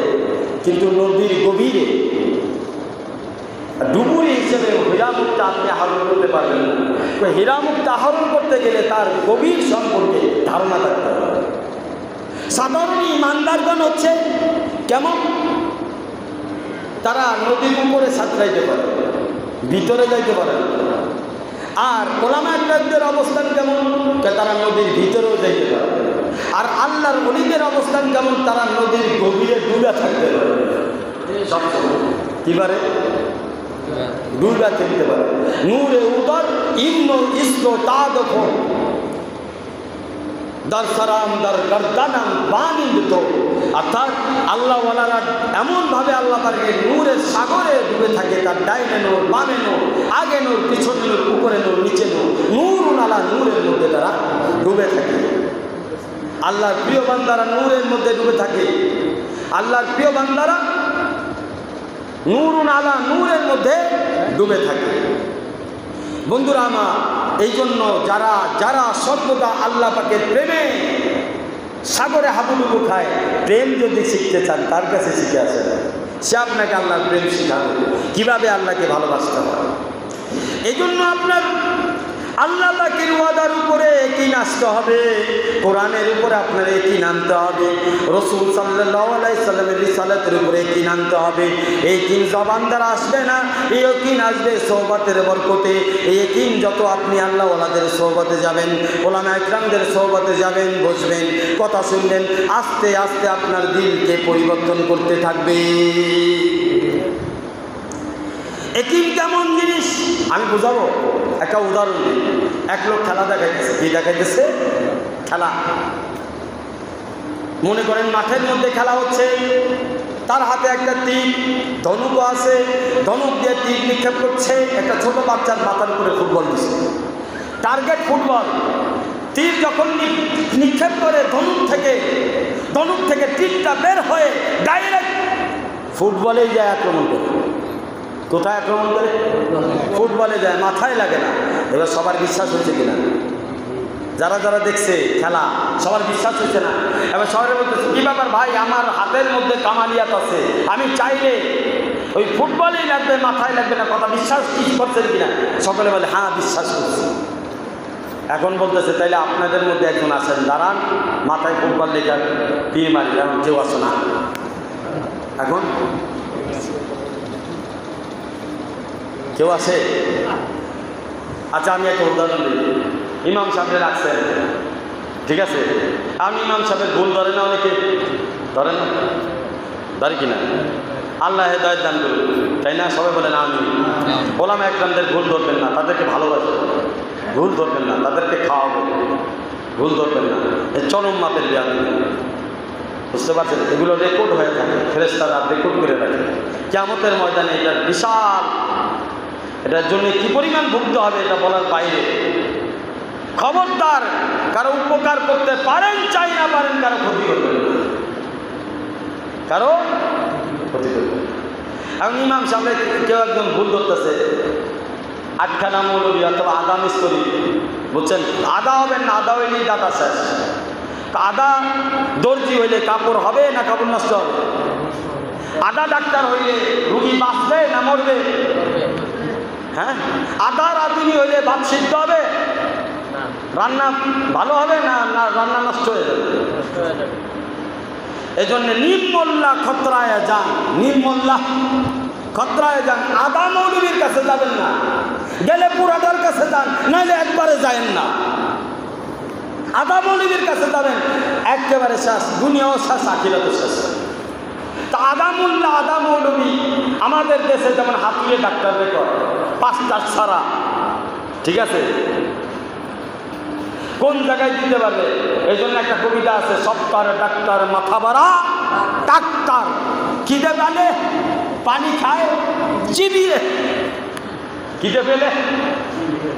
কিন্তু নদীর গভীরে ডুবুরি হিসেবে হীরামুক্তা আপনি আহরণ করতে পারবেন না। তো হীরামুক্তা আহরণ করতে গেলে তার গভীর সম্পর্কে ধারণা থাকতে হবে। সাধারণ ইমানদারগণ হচ্ছে কেমন? তারা নদীর উপরে সাঁতরাইতে পারে, ভিতরে যাইতে পারে না। আর ওলামায়ে কেরামদের অবস্থান কেমন? তারা নদীর ভিতরেও যাইতে পারে। আর আল্লাহর ওলিদের অবস্থান কেমন? তারা নদীর গভীরে ডুবে থাকতে পারে। কি পারে? ডুবে থাকতে পারে। নূরে উদর ইন্ন ইসলো তাদফ দার সারাম দার গর্দানাম বানিন্দ। অর্থাৎ আল্লাহওয়ালারা এমনভাবে আল্লাহ পাকে নূরের সাগরে ডুবে থাকে, তার ডাইনে নূর, বামে নূর, আগে নূর, পিছনে নূর, উপরে নূর, নিচে নূর, নূরুন আলা নূরের মধ্যে তারা ডুবে থাকে। আল্লাহর প্রিয় বান্দারা নূরের মধ্যে ডুবে থাকে। আল্লাহর প্রিয় বান্দারা নূরুন আলা নূরের মধ্যে ডুবে থাকে। বন্ধুরা আমার, এই জন্য যারা যারা সর্বদা আল্লাহ পাকের প্রেমে সাগরে হাবুডুবু খায়, প্রেম যদি শিখতে চান তার কাছে শিখে আসেন। সে আপনাকে আল্লাহর প্রেম শিখাবে, কীভাবে আল্লাহকে ভালোবাসতে হয়। এই জন্য আপনার আল্লাহ পাকের ওয়াদার উপরে একই আসতে হবে, কোরআনের উপরে আপনার একই আনতে হবে, রাসূল সাল্লাল্লাহু আলাইহি সাল্লামের রিসালাতের উপরে একই আনতে হবে। এই কিন জবান দ্বারা আসবে না, এই একই আসবে সোহবতের বরকতে। এই একই যত আপনি আল্লাহ ওয়ালাদের সোহবতে যাবেন, ওলামায়ে কেরামদের সোহবতে যাবেন, বসবেন, কথা শুনবেন, আস্তে আস্তে আপনার দিলকে পরিবর্তন করতে থাকবে। একিন কেমন জিনিস আমি বুঝাবো। একটা উদাহরণ দিই। এক লোক খেলা দেখাইতেছে। কি দেখাইতেছে? খেলা। মনে করেন মাঠের মধ্যে খেলা হচ্ছে, তার হাতে একটা তীর, ধনুকও আছে, ধনুক দিয়ে তীর নিক্ষেপ করছে। একটা ছোট বাচ্চার মাথার উপরে ফুটবল দিচ্ছে, টার্গেট ফুটবল। তীর যখন নিক্ষেপ করে ধনুক থেকে তীরটা বের হয়ে ডাইরেক্ট ফুটবলেই যায় আক্রমণ করে। কোথায় আক্রমণ করে? ফুটবলে যায়, মাথায় লাগে না। এবার সবার বিশ্বাস হয়েছে কিনা? যারা যারা দেখছে খেলা সবার বিশ্বাস হয়েছে না? এবার সবাই বলতেছে, কী ব্যাপার ভাই, আমার হাতের মধ্যে কামালিয়াত আছে, আমি চাইলে ওই ফুটবলেই লাগবে, মাথায় লাগবে না। কথা বিশ্বাস কি করছেন কিনা? সকলে বলে হ্যাঁ বিশ্বাস করছি। এখন বলতেছে, তাইলে আপনাদের মধ্যে একজন আছেন, দাঁড়ান, মাথায় ফুটবল লেখা তীর মারি। এখন কেউ আসো না। এখন কেউ আসে? আচ্ছা, আমি একটা উদাহরণ দিই। ইমাম সাহেব রাখছেন, ঠিক আছে? আমি ইমাম সাহেবের ভুল ধরে না, অনেকে ধরে না, ধরে কিনা? আল্লাহ হেদায়েত দান করুন, তাই না? সবাই বলে না আমি। ওলামায়ে কেরামদের ভুল ধরবেন না, তাদেরকে ভালোবাসবেন। ভুল ধরবেন না, তাদেরকে খাওয়াবেন। ভুল ধরবেন না, চরম মাপের ব্যাধি। বুঝতে পারছেন? এগুলো রেকর্ড হয়ে থাকে, ফেরেশতারা রেকর্ড করে রাখে। কিয়ামতের ময়দানে এটার বিশাল, এটার জন্য কি পরিমাণ ভুগতে হবে এটা বলার বাইরে। খবরদার, কারো উপকার করতে পারেন চাই না পারেন, কারো ক্ষতি করবেন, কারো ক্ষতি করবেন। এখন ইমাম সাহেব কেউ একজন ভুল করতেছে, আটখানা মৌলবি অথবা আদা মিস্তরি, বুঝছেন? আদা হবেন না, আদা হইলেই দাদা শেষ। আদা দর্জি হইলে কাপড় হবে না কাপড় নষ্ট হবে? আদা ডাক্তার হইলে রুগী বাঁচবে না মরবে? হ্যাঁ, আদা রাঁধুনি হইলে ভাত সিদ্ধ হবে, রান্না ভালো হবে না রান্না নষ্ট হয়ে যাবে? এই জন্য নির্মল্লা খতরায় যান, নির্মল্লা খতরায় যান। আদা মৌলবীর কাছে যাবেন না, গেলে পুরাটার কাছে যান, নাইলে একবারে যায়েন না। আদা মৌলবীর কাছে যাবেন, একেবারে শেষ, দুনিয়াও শেষ, আখিরাতও শেষ। তা আদা মোল্লা, আদা মৌলবী আমাদের দেশে যেমন হাতুড়ে ডাক্তার রেকর্ড 5টা ছাড়া, ঠিক আছে? কোন জায়গায় দিতে পারবে? এই জন্য একটা কবিতা আছে, সপ্তাহে ডাক্তার মাথা বাড়া ডাক্তার, খিদে পেলে পানি খায় চিবিয়ে, খিদে পেলে,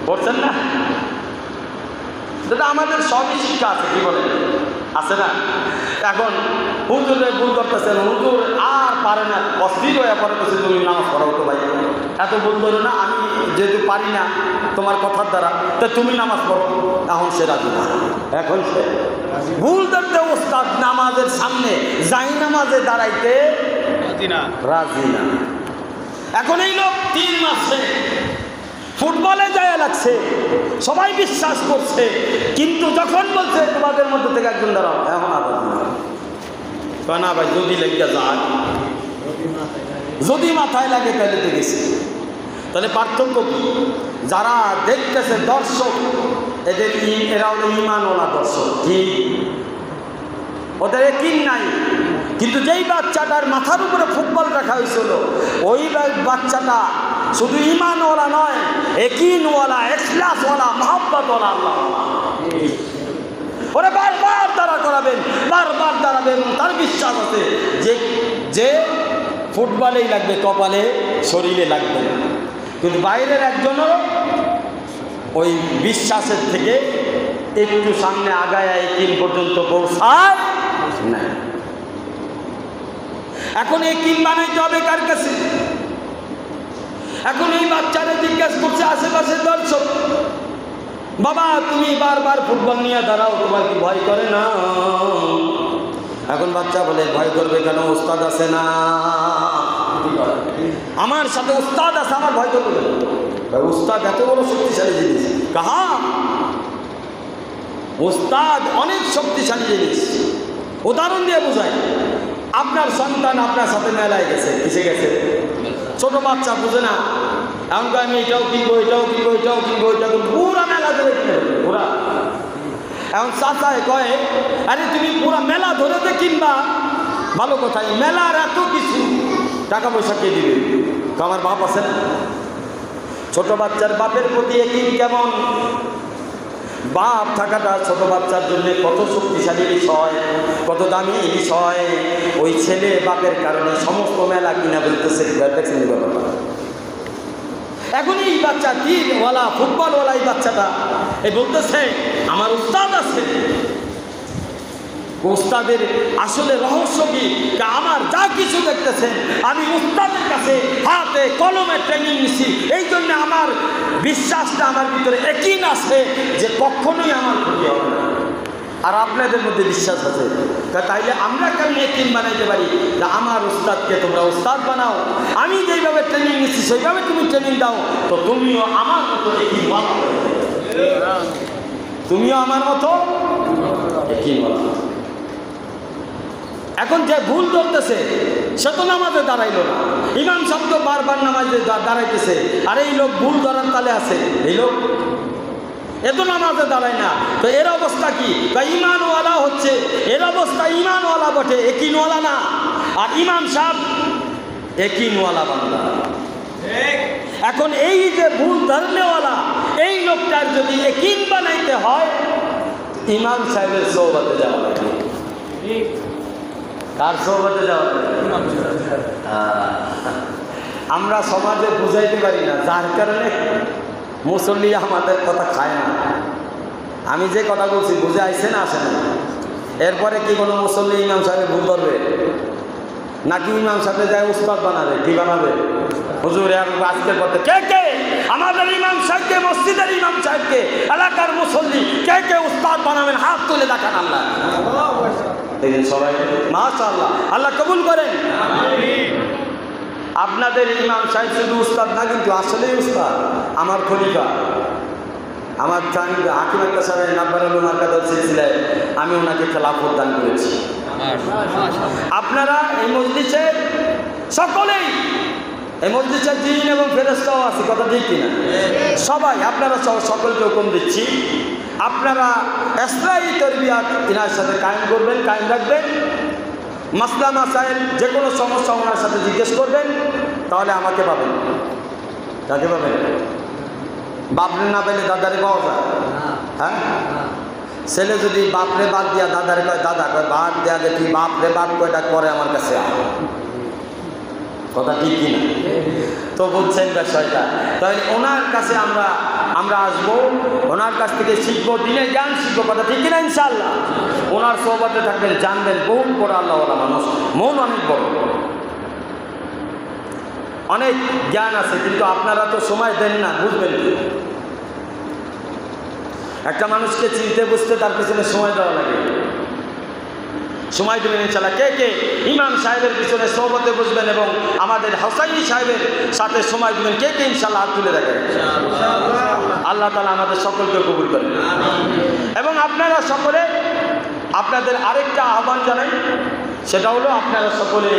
বলছেন না? সেটা আমাদের সবই শিক্ষা আছে, কি বলে আছে না? এখন হুজুরে ভুল করতেছেন, হুজুর আর পারে না, অস্থির হয়ে পড়ে, তুমি নামাজ পড়াও তো ভাই, এত ভুল ধরো না, আমি যেহেতু পারি না তোমার কথার দ্বারা, তা তুমি নামাজ পড়ো। এখন সে রাজি না, এখন সে ভুল ধরতে ওস্তাদ নামাজের সামনে যাই নামাজে দাঁড়াইতে রাজি না। এখন এই লোক 3 মাসে ফুটবলে যায় লাগছে, সবাই বিশ্বাস করছে, কিন্তু যখন বলছে তোমাদের মধ্যে থেকে একজন দাঁড়াও, এখন আবার না ভাই, যদি লেগে যায়, যদি মাথায় লাগে তাহলে তো গেছি। তাহলে পার্থক্য কি? যারা দেখতেছে দর্শক, এরা হলো ঈমানওয়ালা দর্শক, ঠিক? ওদের ইয়াকিন নাই। কিন্তু যেই বাচ্চাটার মাথার উপরে ফুটবল রাখা হয়েছিল, ওই বাচ্চাটা শুধু ঈমানওয়ালা নয়, ইয়াকিনওয়ালা, ইখলাসওয়ালা, মহব্বতওয়ালা আল্লাহ। ওরা বারবার দাঁড়া করাবেন, বারবার দাঁড়াবেন। তার বিশ্বাস আছে যে ফুটবলেই লাগবে, কপালে শরীরে লাগবে। কিন্তু বাইরের একজনও ওই বিশ্বাসের থেকে একটু সামনে আগায় ইয়াকিন পর্যন্ত পৌঁছায় না। এখন ইয়াকিন বানাইতে হবে কার কাছে? এখন এই বাচ্চারা জিজ্ঞাসা করছে আশেপাশে দর্শক, বাবা তুমি বারবার ফুটবল নিয়ে দাঁড়াও, তোমার কি ভয় করে না? এখন বাচ্চা বলে ভয় করবে কেন, ওস্তাদ আছে না, আমার সাথে ওস্তাদ আছে, আমার ভয় করবে কেন? ওস্তাদ এত বড় শক্তিশালী জিনিস, কাহা ওস্তাদ অনেক শক্তিশালী জিনিস। উদাহরণ দিয়ে বোঝায়, আপনার সন্তান আপনার সাথে মেলায় গেছে, কিসে গেছে? ছোট বাচ্চা বুঝে না, এমন আমি এটাও কিনবো, এটাও কিনবো, এটাও কিনবো, এটা কিনবো, পুরা মেলা ধরে কিনবে পুরা। এখন চাচায় কয়, আরে তুমি পুরা মেলা ধরেতে কিনবা, ভালো কথাই, মেলার এত কিছু, টাকা পয়সা কে দিবে? তো আমার বাপ আছে না? ছোট বাচ্চার বাপের প্রতি ইয়াকিন কেমন? বাপ থাকাটা ছোট বাচ্চার জন্য কত শক্তিশালী বিষয়, কত দামি বিষয়। ওই ছেলে বাপের কারণে সমস্ত মেলা কিনা বলতেছে। এখন এই বাচ্চা তীরওয়ালা, ফুটবলওয়ালা এই বাচ্চাটা এই বলতেছে আমার উস্তাদ আছে। উস্তাদের আসলে রহস্য কি? আমার যা কিছু দেখতেছেন আমি উস্তাদের কাছে হাতে কলমে ট্রেনিং নিছি, এই জন্য আমার বিশ্বাসটা আমার ভিতরে ইয়াকিন আছে যে কখনোই আমার ক্ষতি হবে না। আর আপনাদের মধ্যে বিশ্বাস আছে, তাইলে আমরা কেন ইয়াকিন বানাইতে পারি যে আমার উস্তাদকে তোমরা উস্তাদ বানাও, আমি যেইভাবে ট্রেনিং নিচ্ছি সেইভাবে তুমি ট্রেনিং দাও, তো তুমিও আমার মতো ইয়াকিন বানাও, তুমিও আমার মতো ইয়াকিন বানাও। এখন যে ভুল ধরতেছে সে তো নামাজে দাঁড়াইল না, ইমাম সাহেব তো বারবার নামাজে দাঁড়াইতেছে, আর এই লোক ভুল ধরার তালে আছে, এই লোক এত নামাজে দাঁড়ায় না, তো এর অবস্থা কি? ইমানওয়ালা হচ্ছে, এর অবস্থা ইমানওয়ালা বটে, ইয়াকিনওয়ালা না। আর ইমাম সাহেব ইয়াকিনওয়ালা বান্দা। এখন এই যে ভুল ধর্মেওয়ালা এই লোকটার যদি ইয়াকিন বানাইতে হয়, ইমাম সাহেবের সোহবতে যাওয়া লাগে। কার সোহবতে যাওয়া লাগে? আমরা সমাজে বুঝাইতে পারি না, যার কারণে মুসল্লি আমাদের কথা খায় না। আমি যে কথা বলছি বুঝে আসছে না, আসে না? এরপরে কি কোনো মুসল্লি ইমাম সাহেব ভুল করবে নাকি ইমাম সাহেব যায় উস্তাদ বানাবে? কি বানাবে? হুজুর আজকের পথে কে কে আমাদের ইমাম সাহেবকে, মসজিদের ইমাম সাহেবকে, এলাকার মুসল্লি কে কে উস্তাদ বানাবেন? হাত তুলে দেখান আল্লাহ। দেখেন সবাই, মাশাআল্লাহ, আল্লাহ কবুল করেন। আপনাদের ইমাম সাহেব শুধু উস্তাদ না, কিন্তু আসলেই উস্তাদ, আমার খলিফা, আমার হাকিম একটা সাহেব নাব্বারুল মার্কাদার সিলসিলায় আমি ওনাকে খেলাফত দান করেছি। আপনারা এই মজলিসে সকলেই, এই মজলিসে জিন এবং ফেরেশতাও আছে, কথা ঠিক কিনা? সবাই আপনারা সকলকে হুকুম দিচ্ছি, আপনারা ইসলাহি তরবিয়াত ইনার সাথে কায়েম করবেন, কায়েম রাখবেন। মাসলা মাসাইল যে কোনো সমস্যা ওনার সাথে জিজ্ঞেস করবেন, তাহলে আমাকে পাবেন। কাকে পাবেন? বাপরে না পেলে দাদারে পাওয়া যায়? হ্যাঁ, ছেলে যদি বাপরে বাদ দিয়া দাদারে কয়, দাদা কয় বাদ দেয়া দেখি, বাপরে বাদ কয়টা করে আমার কাছে, কথা ঠিক কিনা? তো বুঝছেন বিষয়টা। তাহলে ওনার কাছে আমরা আসবো, ওনার কাছ থেকে শিখবো, দিনের জ্ঞান শিখবো, কথা ঠিক কিনা? ইনশাআল্লাহ ওনার সোহবতে থাকবেন, জানবেন বহুত বড় আল্লাহওয়ালা মানুষ, মন অনেক বড়, অনেক জ্ঞান আছে, কিন্তু আপনারা তো সময় দেন না, বুঝবেন কি? একটা মানুষকে চিনতে বুঝতে তার পিছনে সময় দেওয়া লাগে, সময় দেবেন ইনশাআল্লাহ। কে কে ইমাম সাহেবের পিছনে সোহবতে বসবেন এবং আমাদের হোসাইনি সাহেবের সাথে সময় দেবেন? কে কে ইনশাআল্লাহ হাত তুলে দেখেন। আল্লাহ তাআলা আমাদের সকলকে কবুল করেন। এবং আপনারা সকলে আপনাদের আরেকটা আহ্বান জানাই, সেটা হলো আপনারা সকলে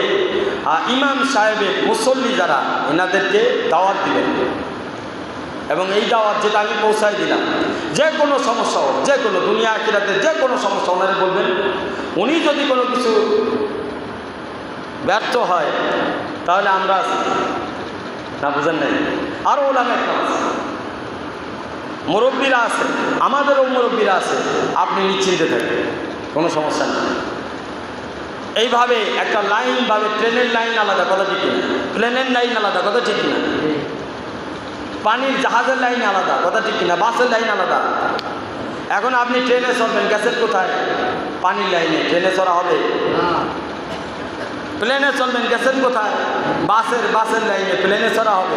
ইমাম সাহেবের মুসল্লি যারা এনাদেরকে দাওয়াত দিবেন, এবং এই দাওয়াত যেটা আমি পৌঁছাই দিলাম, যে কোনো সমস্যা হোক, যে কোনো দুনিয়া আখিরাতে যে কোনো সমস্যা ওনারা বলবেন। উনি যদি কোনো কিছু ব্যর্থ হয় তাহলে আমরা না, বুঝেন নাই, আরও ওলামা একরাম আছে, মুরব্বীরা আছে, আমাদেরও মুরব্বীরা আছে, আপনি নিশ্চিন্তে থাকবেন, কোনো সমস্যা নেই। এইভাবে একটা লাইনভাবে, ট্রেনের লাইন আলাদা, কথা ঠিক কিনা, প্লেনের লাইন আলাদা, কথা ঠিক কিনা, পানির জাহাজের লাইন আলাদা, কথা ঠিক কিনা, বাসের লাইন আলাদা। এখন আপনি ট্রেনে চড়বেন, গ্যাসের কোথায়? পানির লাইনে ট্রেনে চড়া হবে। প্লেনে চলবেন, গ্যাসের কোথায়? বাসের লাইনে প্লেনে চড়া হবে।